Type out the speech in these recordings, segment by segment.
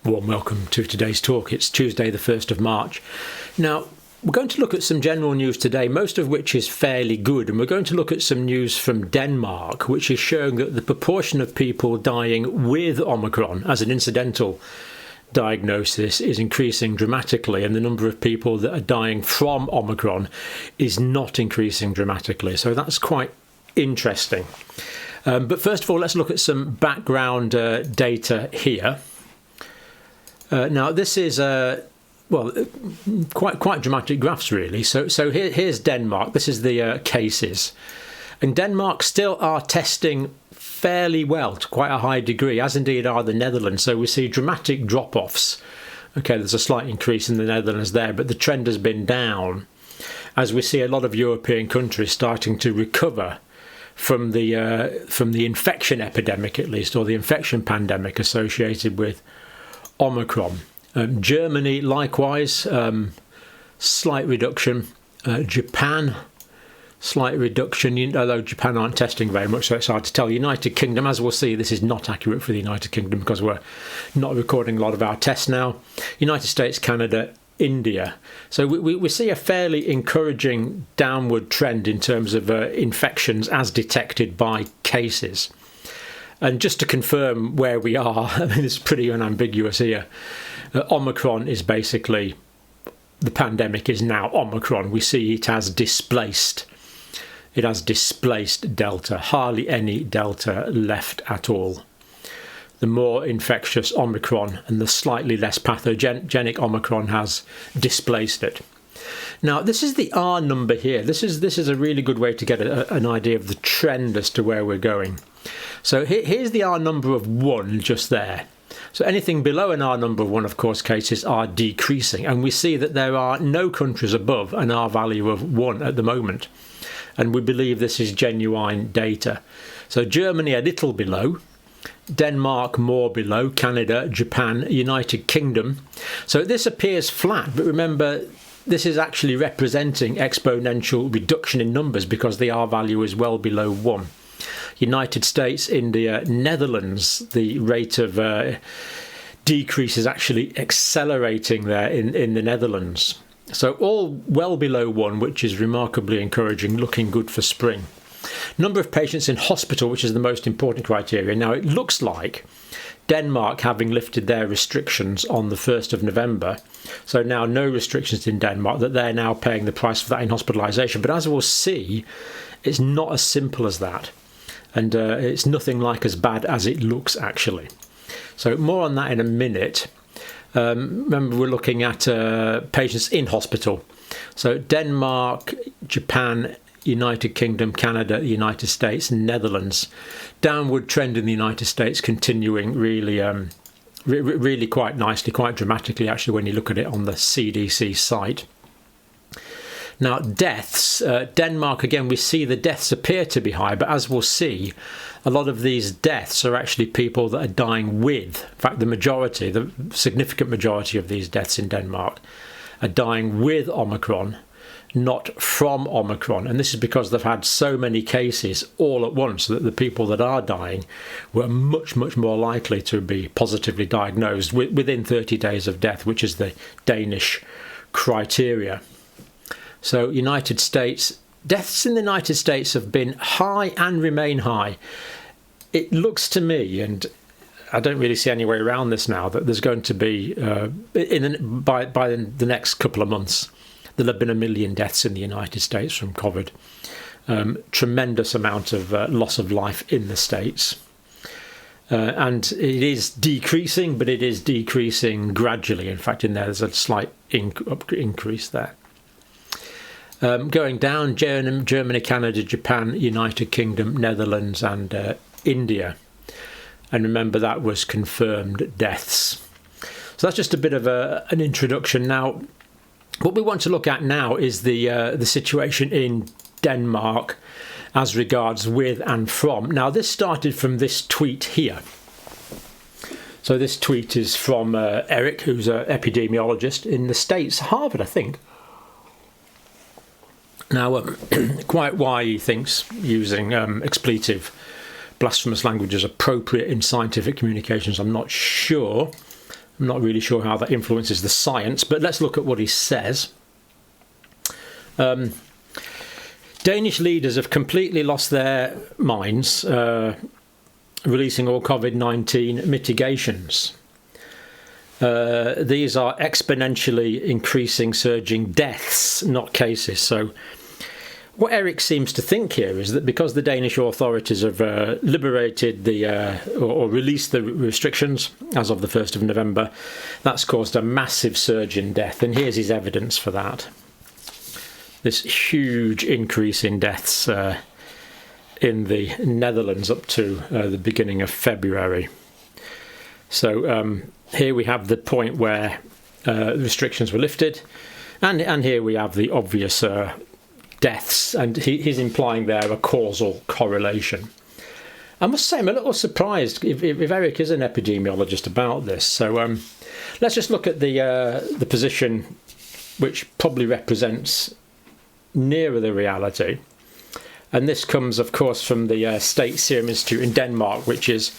Warm welcome to today's talk. It's Tuesday the 1st of March. Now, we're going to look at some general news today, most of which is fairly good, and we're going to look at some news from Denmark, which is showing that the proportion of people dying with Omicron as an incidental diagnosis is increasing dramatically, and the number of people that are dying from Omicron is not increasing dramatically. So that's quite interesting. But first of all, let's look at some background data here. Now, this is quite dramatic graphs, really. So here's Denmark. This is the cases, and Denmark still are testing fairly well to quite a high degree, as indeed are the Netherlands. So we see dramatic drop-offs. Okay, there's a slight increase in the Netherlands there, but the trend has been down, as we see a lot of European countries starting to recover from the infection epidemic, at least, or the infection pandemic associated with Omicron. Germany, likewise, slight reduction. Japan, slight reduction, although Japan aren't testing very much, so it's hard to tell. United Kingdom, as we'll see, this is not accurate for the United Kingdom because we're not recording a lot of our tests now. United States, Canada, India. So we see a fairly encouraging downward trend in terms of infections as detected by cases. And just to confirm where we are, I mean, it's pretty unambiguous here. Omicron is basically, the pandemic is now Omicron. We see it has displaced. It has displaced Delta. Hardly any Delta left at all. The more infectious Omicron and the slightly less pathogenic Omicron has displaced it. Now, this is the R number here. This is a really good way to get an idea of the trend as to where we're going. So here's the R number of 1 just there. So anything below an R number of 1, of course, cases are decreasing. And we see that there are no countries above an R value of 1 at the moment. And we believe this is genuine data. So Germany a little below, Denmark more below, Canada, Japan, United Kingdom. So this appears flat, but remember, this is actually representing exponential reduction in numbers because the R value is well below 1. United States, India, Netherlands, the rate of decrease is actually accelerating there in the Netherlands. So all well below 1, which is remarkably encouraging, looking good for spring. Number of patients in hospital, which is the most important criteria. Now, it looks like Denmark, having lifted their restrictions on the 1st of November, so now no restrictions in Denmark, that they're now paying the price for that in hospitalisation. But as we'll see, it's not as simple as that. And it's nothing like as bad as it looks, actually. So more on that in a minute. Remember, we're looking at patients in hospital. So Denmark, Japan, United Kingdom, Canada, United States, Netherlands. Downward trend in the United States continuing really quite nicely, quite dramatically, actually, when you look at it on the CDC site. Now, deaths, Denmark, again, we see the deaths appear to be high, but as we'll see, a lot of these deaths are actually people that are dying with. In fact, the significant majority of these deaths in Denmark are dying with Omicron, not from Omicron. And this is because they've had so many cases all at once that the people that are dying were much more likely to be positively diagnosed within 30 days of death, which is the Danish criteria. So United States, deaths in the United States have been high and remain high. It looks to me, and I don't really see any way around this now, that there's going to be, by the next couple of months, there'll have been 1 million deaths in the United States from COVID. Tremendous amount of loss of life in the States. And it is decreasing, but it is decreasing gradually. In fact, there's a slight increase there. Going down, Germany, Canada, Japan, United Kingdom, Netherlands and India. And remember, that was confirmed deaths. So that's just a bit of an introduction. Now, what we want to look at now is the situation in Denmark as regards with and from. Now, this started from this tweet here. So this tweet is from Eric, who's an epidemiologist in the States, Harvard, I think. Now, quite why he thinks using expletive, blasphemous language is appropriate in scientific communications, I'm not sure. I'm not really sure how that influences the science, but let's look at what he says. Danish leaders have completely lost their minds, releasing all COVID-19 mitigations. These are exponentially increasing, surging deaths, not cases. So what Eric seems to think here is that because the Danish authorities have liberated or released the restrictions as of the 1st of November, that's caused a massive surge in death. And here's his evidence for that. This huge increase in deaths in the Netherlands up to the beginning of February. So here we have the point where restrictions were lifted, and here we have the obvious deaths, and he's implying there a causal correlation. I must say I'm a little surprised if Eric is an epidemiologist about this. So let's just look at the position which probably represents nearer the reality. And this comes, of course, from the State Serum Institute in Denmark, which has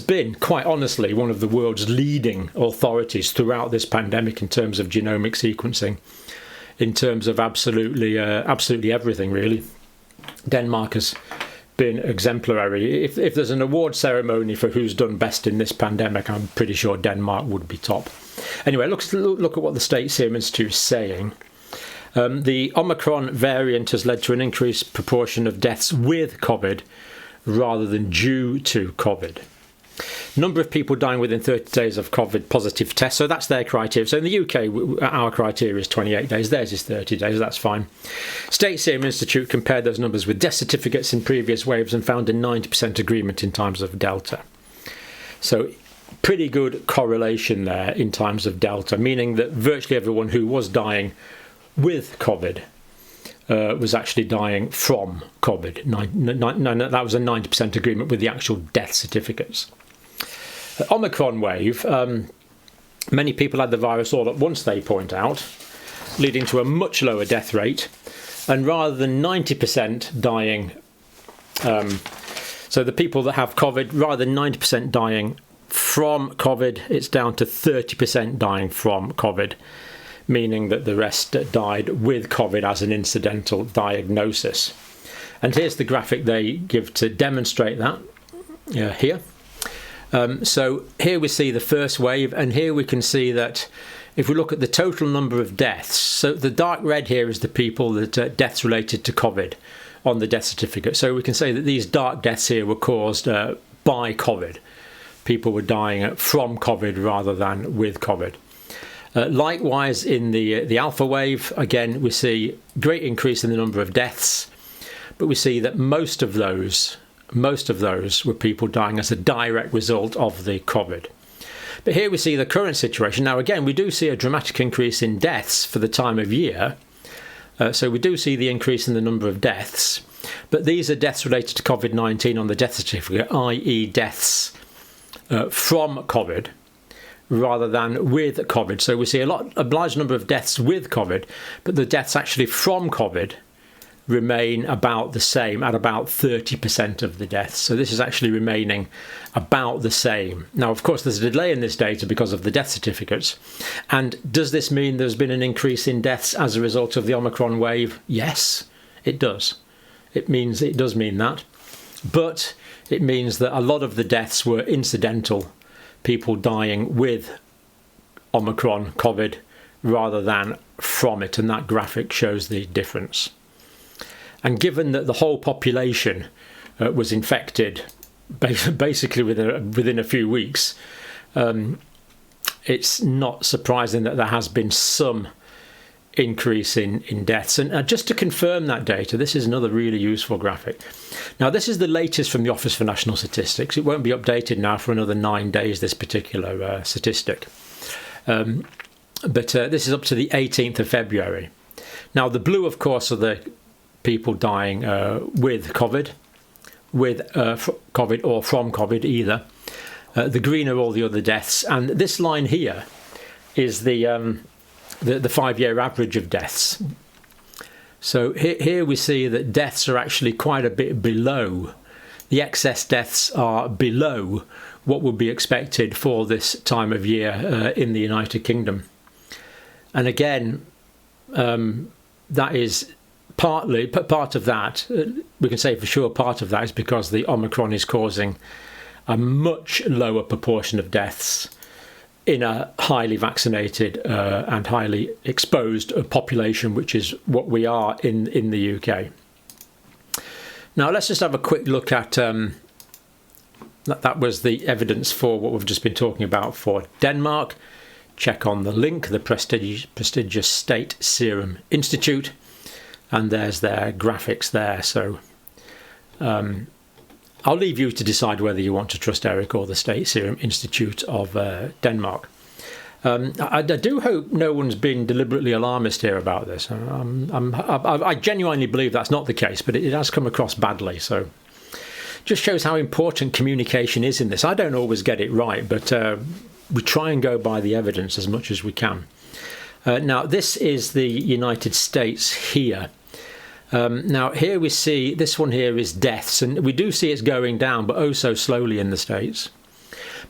been, quite honestly, one of the world's leading authorities throughout this pandemic in terms of genomic sequencing, in terms of absolutely everything, really. Denmark has been exemplary. If there's an award ceremony for who's done best in this pandemic, I'm pretty sure Denmark would be top. Anyway, look at what the State Serum Institute is saying. The Omicron variant has led to an increased proportion of deaths with COVID rather than due to COVID. Number of people dying within 30 days of COVID positive tests, so that's their criteria. So in the UK, our criteria is 28 days, theirs is 30 days, that's fine. State Serum Institute compared those numbers with death certificates in previous waves and found a 90% agreement in times of Delta. So pretty good correlation there in times of Delta, meaning that virtually everyone who was dying with COVID was actually dying from COVID. That was a 90% agreement with the actual death certificates. Omicron wave, many people had the virus all at once, they point out, leading to a much lower death rate. And rather than 90% dying, so the people that have COVID, rather than 90% dying from COVID, it's down to 30% dying from COVID, meaning that the rest died with COVID as an incidental diagnosis. And here's the graphic they give to demonstrate that, here. So here we see the first wave, and here we can see that if we look at the total number of deaths, so the dark red here is the people that deaths related to COVID on the death certificate. So we can say that these dark deaths here were caused by COVID. People were dying from COVID rather than with COVID. Likewise, in the alpha wave, again, we see great increase in the number of deaths, but we see that most of those were people dying as a direct result of the COVID. But here we see the current situation. Now, again, we do see a dramatic increase in deaths for the time of year. So we do see the increase in the number of deaths, but these are deaths related to COVID-19 on the death certificate, i.e. deaths from COVID, rather than with COVID. So we see a large number of deaths with COVID, but the deaths actually from COVID remain about the same at about 30% of the deaths. So this is actually remaining about the same. Now, of course, there's a delay in this data because of the death certificates. And does this mean there's been an increase in deaths as a result of the Omicron wave? Yes, it does. It does mean that. But it means that a lot of the deaths were incidental, people dying with Omicron COVID rather than from it, and that graphic shows the difference. And given that the whole population was infected basically within a few weeks, it's not surprising that there has been some increase in deaths. And just to confirm that data, this is another really useful graphic. Now, this is the latest from the Office for National Statistics. It won't be updated now for another 9 days, this particular statistic. But this is up to the 18th of February. Now, the blue, of course, are the people dying with COVID, COVID or from COVID, either. The green are all the other deaths. And this line here is the 5-year average of deaths. So here we see that deaths are actually quite a bit below. The excess deaths are below what would be expected for this time of year in the United Kingdom. And again, that is part of that, we can say for sure part of that is because the Omicron is causing a much lower proportion of deaths in a highly vaccinated and highly exposed population, which is what we are in the UK. Now let's just have a quick look at that was the evidence for what we've just been talking about for Denmark. Check on the link, the prestigious State Serum Institute, and there's their graphics there. So I'll leave you to decide whether you want to trust Eric or the State Serum Institute of Denmark. I do hope no one's been deliberately alarmist here about this. I genuinely believe that's not the case, but it has come across badly. So just shows how important communication is in this. I don't always get it right, but we try and go by the evidence as much as we can. Now, this is the United States here. Now, here we see, this one here is deaths, and we do see it's going down, but oh so slowly in the States.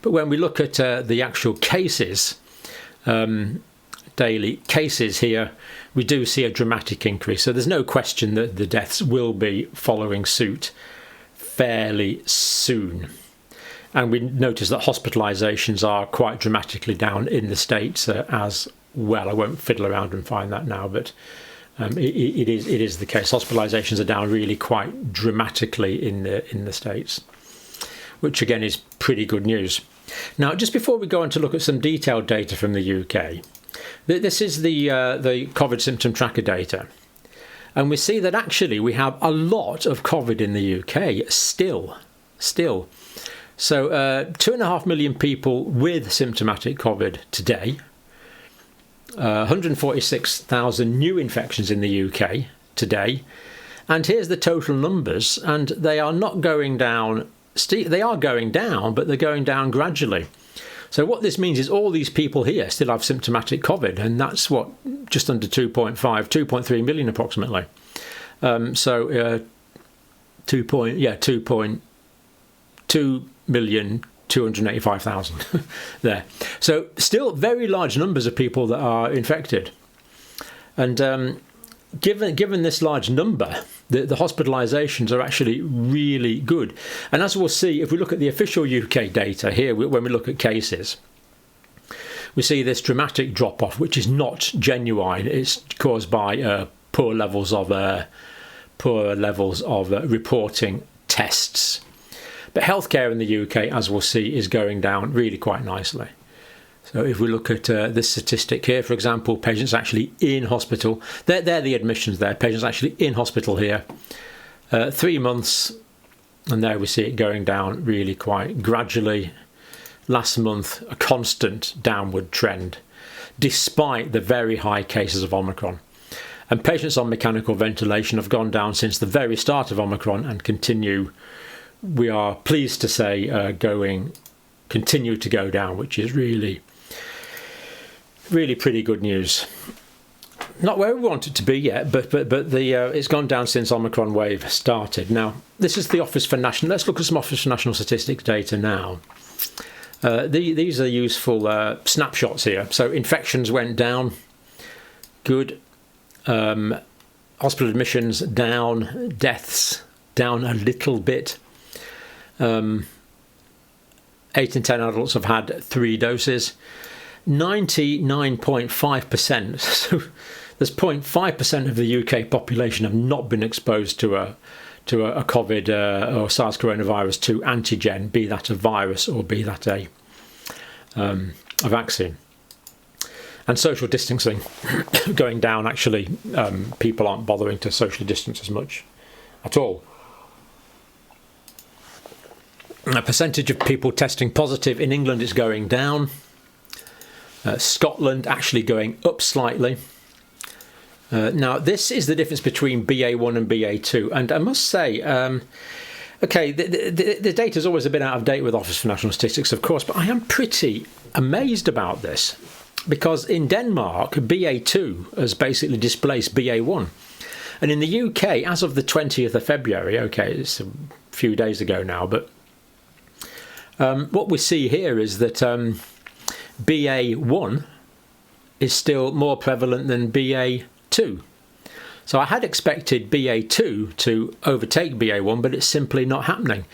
But when we look at the actual cases, daily cases here, we do see a dramatic increase. So there's no question that the deaths will be following suit fairly soon. And we notice that hospitalisations are quite dramatically down in the States as well. I won't fiddle around and find that now, but it is the case. Hospitalisations are down really quite dramatically in the States, which again is pretty good news. Now, just before we go on to look at some detailed data from the UK, this is the COVID symptom tracker data. And we see that actually we have a lot of COVID in the UK still. So 2.5 million people with symptomatic COVID today, 146,000 new infections in the UK today. And here's the total numbers, and they are not going down. They are going down, but they're going down gradually. So what this means is all these people here still have symptomatic COVID, and that's what, just under 2.3 million approximately. 2.2,285,000 there. So still very large numbers of people that are infected. And given this large number, the hospitalisations are actually really good. And as we'll see, if we look at the official UK data here, when we look at cases, we see this dramatic drop-off, which is not genuine. It's caused by poor levels of reporting tests. But healthcare in the UK, as we'll see, is going down really quite nicely. So if we look at this statistic here, for example, patients actually in hospital, they're the admissions there, patients actually in hospital here, 3 months, and there we see it going down really quite gradually. Last month, a constant downward trend, despite the very high cases of Omicron. And patients on mechanical ventilation have gone down since the very start of Omicron and continue, we are pleased to say, continue to go down, which is really pretty good news. Not where we want it to be yet, but it's gone down since Omicron wave started. Now, this is the Office for National. Let's look at some Office for National Statistics data now. These are useful snapshots here. So infections went down, good. Hospital admissions down, deaths down a little bit. 8 in 10 adults have had 3 doses. 99.5%, so there's 0.5% of the UK population have not been exposed to a COVID or SARS coronavirus 2 antigen, be that a virus or be that a vaccine. And social distancing going down, actually, people aren't bothering to socially distance as much at all. A percentage of people testing positive in England is going down. Scotland actually going up slightly. Now, this is the difference between BA1 and BA2. And I must say, okay, the data is always a bit out of date with Office for National Statistics, of course, but I am pretty amazed about this. Because in Denmark, BA2 has basically displaced BA1. And in the UK, as of the 20th of February, okay, it's a few days ago now, but What we see here is that BA1 is still more prevalent than BA2. So I had expected BA2 to overtake BA1, but it's simply not happening.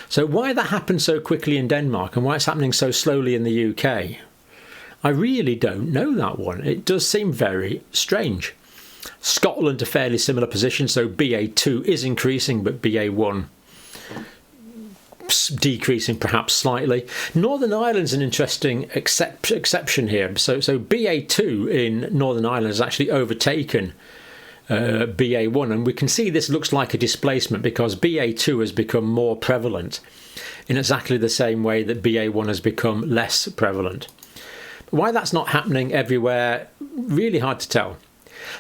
So why that happened so quickly in Denmark and why it's happening so slowly in the UK, I really don't know that one. It does seem very strange. Scotland, a fairly similar position, so BA2 is increasing, but BA1 decreasing perhaps slightly. Northern Ireland's an interesting exception here. So BA2 in Northern Ireland has actually overtaken BA1, and we can see this looks like a displacement because BA2 has become more prevalent in exactly the same way that BA1 has become less prevalent. Why that's not happening everywhere, really hard to tell.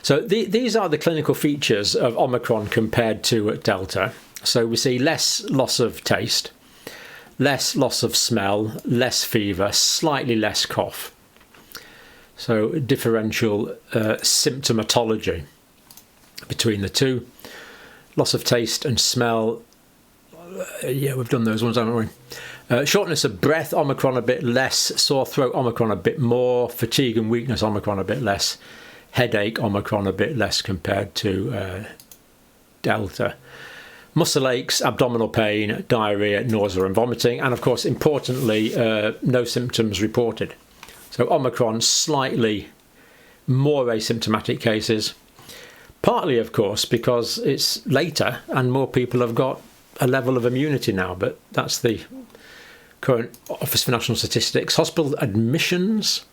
So these are the clinical features of Omicron compared to Delta. So we see less loss of taste, less loss of smell, less fever, slightly less cough. So differential symptomatology between the two. Loss of taste and smell, yeah, we've done those ones, haven't we? Shortness of breath, Omicron a bit less. Sore throat, Omicron a bit more. Fatigue and weakness, Omicron a bit less. Headache, Omicron a bit less compared to Delta. Muscle aches, abdominal pain, diarrhea, nausea and vomiting. And of course, importantly, no symptoms reported. So Omicron, slightly more asymptomatic cases. Partly, of course, because it's later and more people have got a level of immunity now. But that's the current Office for National Statistics. Hospital admissions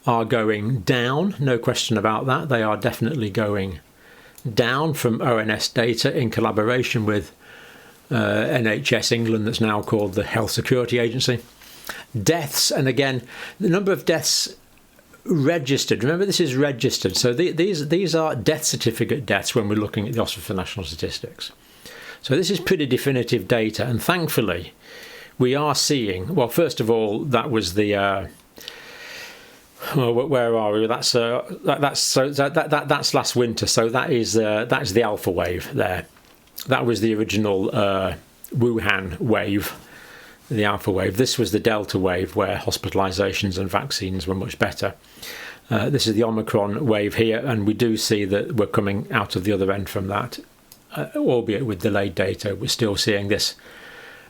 are going down, no question about that. They are definitely going down from ONS data in collaboration with NHS England, that's now called the Health Security Agency. Deaths, and again, the number of deaths registered, remember this is registered, so these are death certificate deaths when we're looking at the Office for National Statistics. So this is pretty definitive data, and thankfully we are seeing, well, first of all, that was the well, where are we? That's last winter. So that's the alpha wave there. That was the original Wuhan wave, the alpha wave. This was the Delta wave, where hospitalisations and vaccines were much better. This is the Omicron wave here, and we do see that we're coming out of the other end from that, albeit with delayed data. We're still seeing this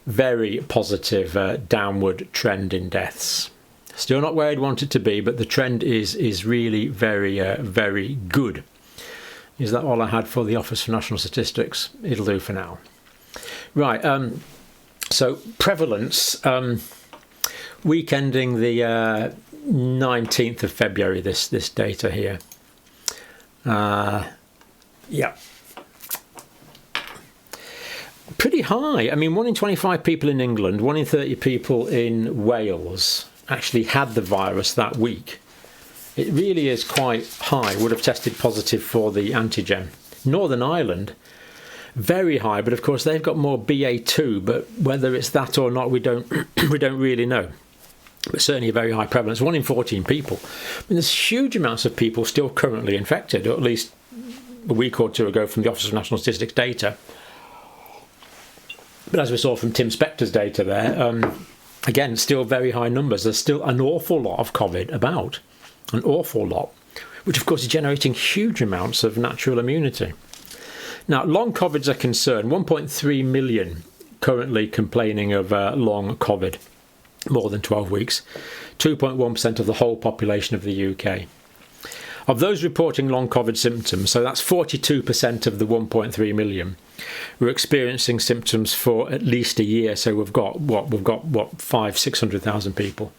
very positive downward trend in deaths. Still not where I'd want it to be, but the trend is really very, very good. Is that all I had for the Office for National Statistics? It'll do for now. Right, so prevalence, week ending the 19th of February, this data here. Yeah. Pretty high. I mean, 1 in 25 people in England, 1 in 30 people in Wales actually had the virus that week. It really is quite high, would have tested positive for the antigen. Northern Ireland, very high, but of course they've got more BA2, but whether it's that or not, we don't really know. But certainly a very high prevalence, 1 in 14 people. I mean, there's huge amounts of people still currently infected, or at least a week or two ago from the Office of National Statistics data. But as we saw from Tim Spector's data there, again, still very high numbers. There's still an awful lot of COVID about, an awful lot, which of course is generating huge amounts of natural immunity. Now, long COVIDs are concerned. 1.3 million currently complaining of long COVID, more than 12 weeks. 2.1% of the whole population of the UK. Of those reporting long COVID symptoms, so that's 42% of the 1.3 million, we're experiencing symptoms for at least a year. So we've got 500,000-600,000 people,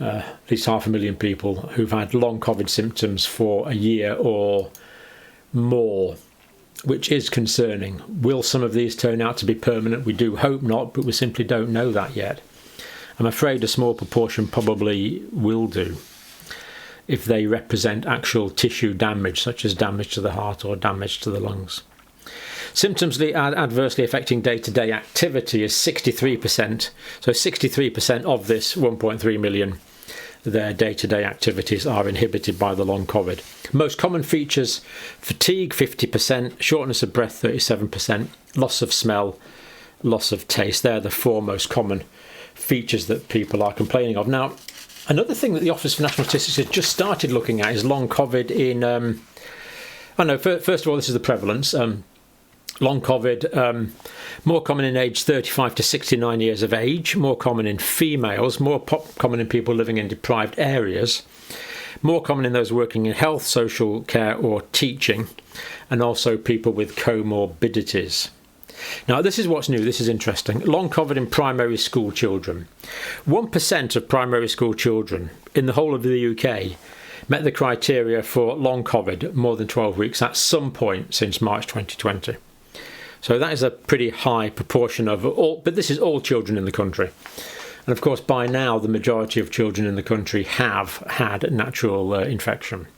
at least 500,000 people who've had long COVID symptoms for a year or more, which is concerning. Will some of these turn out to be permanent? We do hope not, but we simply don't know that yet. I'm afraid a small proportion probably will do, if they represent actual tissue damage, such as damage to the heart or damage to the lungs. Symptoms adversely affecting day-to-day activity is 63%. So 63% of this 1.3 million, their day-to-day activities are inhibited by the long COVID. Most common features: fatigue 50%, shortness of breath 37%, loss of smell, loss of taste. They're the four most common features that people are complaining of. Now, another thing that the Office for National Statistics has just started looking at is long COVID in... first of all, this is the prevalence. Long COVID, more common in age 35 to 69 years of age, more common in females, more common in people living in deprived areas, more common in those working in health, social care or teaching, and also people with comorbidities. Now, this is what's new. This is interesting. Long COVID in primary school children. 1% of primary school children in the whole of the UK met the criteria for long COVID more than 12 weeks at some point since March 2020. So that is a pretty high proportion of all, but this is all children in the country. And of course, by now, the majority of children in the country have had natural infection.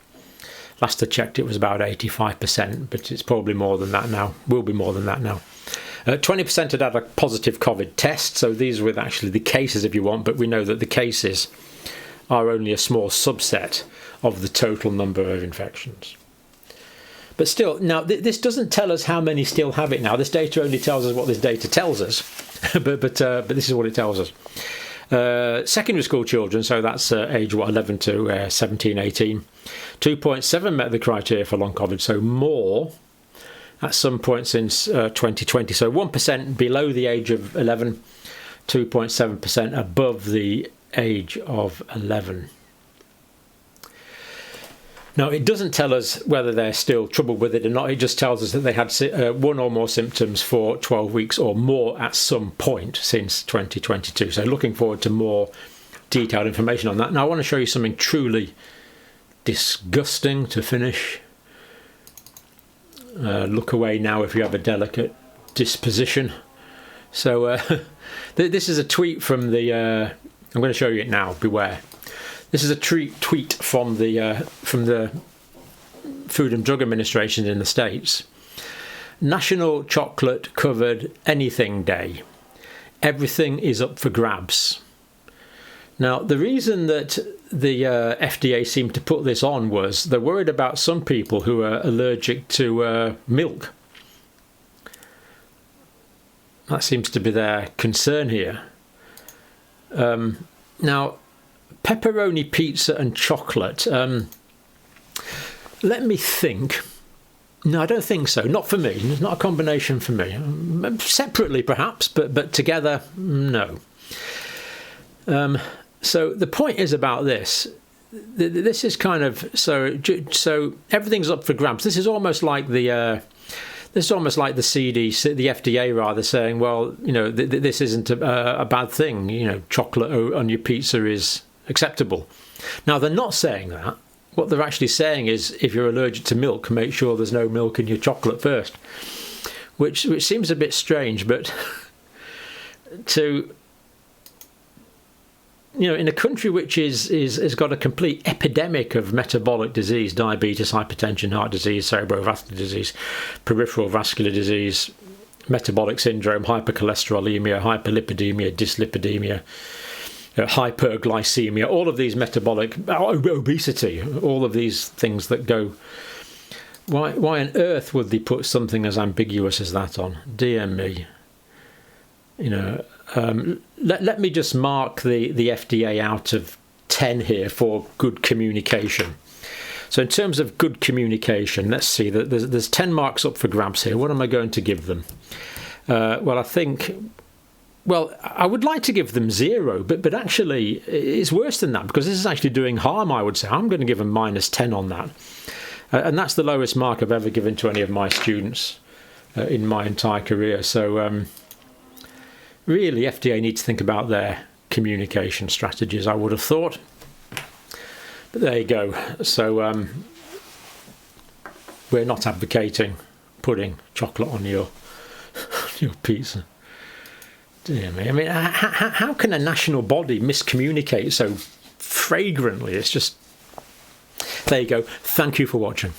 Last I checked, it was about 85%, but it's probably more than that now, will be more than that now. 20% had had a positive COVID test, so these were actually the cases if you want, but we know that the cases are only a small subset of the total number of infections. But still, now this doesn't tell us how many still have it now. This data only tells us what this data tells us, but this is what it tells us. Secondary school children, so that's age 11 to 17, 18, 2.7 met the criteria for long COVID, so more at some point since 2020. So 1% below the age of 11, 2.7% above the age of 11. Now, it doesn't tell us whether they're still troubled with it or not. It just tells us that they had one or more symptoms for 12 weeks or more at some point since 2022. So looking forward to more detailed information on that. Now, I want to show you something truly disgusting to finish. Look away now if you have a delicate disposition. So this is a tweet from the... I'm going to show you it now. Beware. This is a tweet from the Food and Drug Administration in the States. National Chocolate Covered Anything Day. Everything is up for grabs. Now, the reason that the FDA seemed to put this on was they're worried about some people who are allergic to milk. That seems to be their concern here. Now, pepperoni pizza and chocolate. Let me think. No, I don't think so. Not for me. It's not a combination for me. Separately, perhaps, but together, no. So the point is about this. This is kind of so everything's up for grabs. This is almost like the CDC, the FDA rather, saying, well, you know, this isn't a bad thing. You know, chocolate on your pizza is acceptable. Now, they're not saying that. What they're actually saying is, if you're allergic to milk, make sure there's no milk in your chocolate first, which seems a bit strange, but in a country which has got a complete epidemic of metabolic disease, diabetes, hypertension, heart disease, cerebrovascular disease, peripheral vascular disease, metabolic syndrome, hypercholesterolemia, hyperlipidemia, dyslipidemia, hyperglycemia, all of these metabolic, obesity, all of these things that go. Why on earth would they put something as ambiguous as that on? Dear me. Let me just mark the FDA out of 10 here for good communication. So in terms of good communication, let's see, there's 10 marks up for grabs here. What am I going to give them? I would like to give them 0, but actually it's worse than that, because this is actually doing harm, I would say. I'm going to give them -10 on that. And that's the lowest mark I've ever given to any of my students in my entire career. So really, FDA needs to think about their communication strategies, I would have thought. But there you go. So we're not advocating putting chocolate on your pizza. Dear me. I mean, how can a national body miscommunicate so flagrantly? It's just... There you go. Thank you for watching.